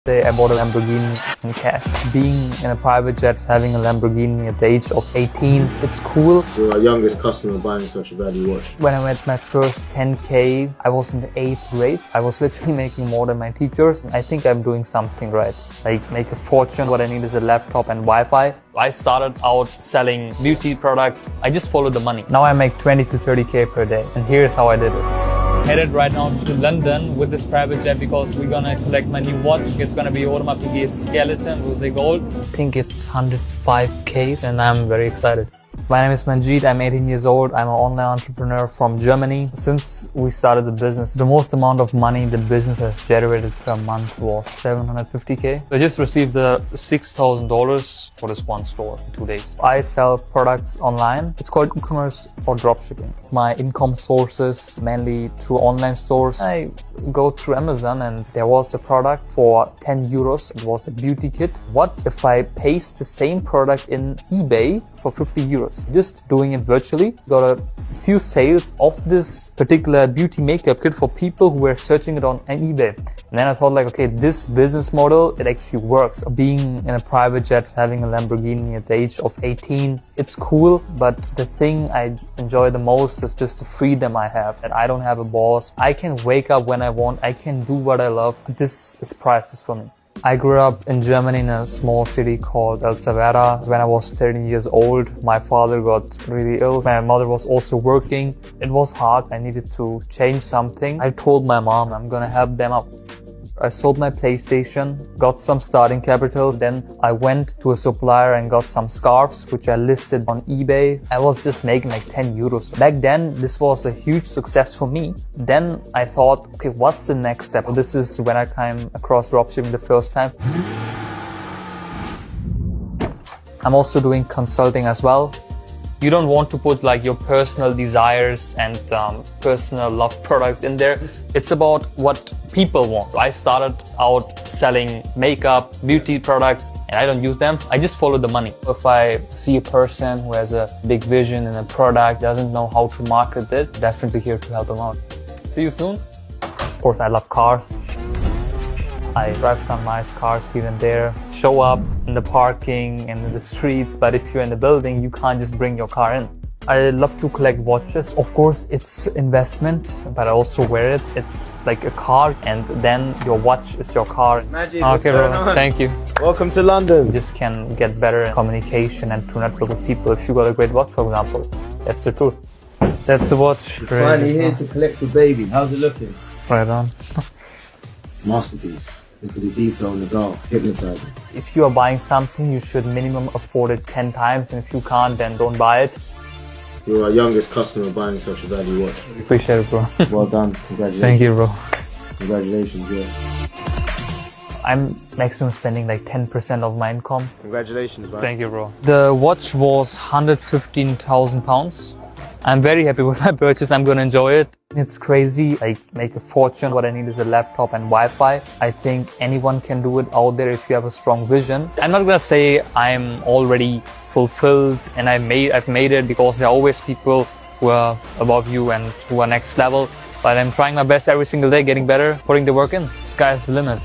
I bought a Lamborghini in cash. Being in a private jet, having a Lamborghini at the age of 18, it's cool. You're our youngest customer buying such a value watch. When I made my first 10K, I was in the 8th grade. I was literally making more than my teachers. I think I'm doing something right. Like make a fortune. What I need is a laptop and Wi-Fi. I started out selling beauty products. I just followed the money. Now I make 20 to 30K per day. And here's how I did it. Headed right now to London with this private jet because we're gonna collect my new watch. It's gonna be Audemars Piguet Skeleton Rose Gold. I think it's 105K and I'm very excited. My name is Manjeet, I'm 18 years old. I'm an online entrepreneur from Germany. Since we started the business, the most amount of money the business has generated per month was 750K. I just received the $6,000 for this one store in 2 days. I sell products online. It's called e-commerce or dropshipping. My income sources mainly through online stores. I go through Amazon and there was a product for 10 euros. It was a beauty kit. What if I paste the same product in eBay for 50 euros? Just doing it virtually. Got a few sales of this particular beauty makeup kit for people who were searching it on eBay. And then I thought like, okay, this business model, it actually works. Being in a private jet, having a Lamborghini at the age of 18, it's cool. But the thing I enjoy the most is just the freedom I have. That I don't have a boss. I can wake up when I want. I can do what I love. This is priceless for me. I grew up in Germany in a small city called El Savera. When I was 13 years old, my father got really ill. My mother was also working. It was hard. I needed to change something. I told my mom I'm gonna help them out. I sold my PlayStation, got some starting capitals. Then I went to a supplier and got some scarves, which I listed on eBay. I was just making like 10 euros. Back then, this was a huge success for me. Then I thought, okay, what's the next step? This is when I came across dropshipping the first time. I'm also doing consulting as well. You don't want to put like your personal desires and personal love products in there. It's about what people want. I started out selling makeup, beauty products, and I don't use them. I just follow the money. If I see a person who has a big vision in a product, doesn't know how to market it, definitely here to help them out. See you soon. Of course, I love cars. I drive some nice cars here and there, show up in the parking and in the streets, but if you're in the building, you can't just bring your car in. I love to collect watches. Of course, it's investment, but I also wear it. It's like a car, and then your watch is your car. Magic, okay, bro. Thank you. Welcome to London. You just can get better in communication and to network with people if you got a great watch, for example. That's the truth. That's the watch. You're finally here to collect your baby. How's it looking? Right on. Masterpiece. Look at the detail on the dial, hypnotizing. If you are buying something, you should minimum afford it 10 times, and if you can't, then don't buy it. You're our youngest customer buying such a value watch. Appreciate it, bro. Well done, congratulations. Thank you, bro. Congratulations, yeah. I'm maximum spending like 10% of my income. Congratulations, man. Thank you, bro. The watch was £115,000. I'm very happy with my purchase. I'm gonna enjoy it. It's crazy. Like make a fortune. What I need is a laptop and Wi-Fi. I think anyone can do it out there if you have a strong vision. I'm not gonna say I'm already fulfilled and I've made it, because there are always people who are above you and who are next level. But I'm trying my best every single day, getting better, putting the work in. Sky's the limit.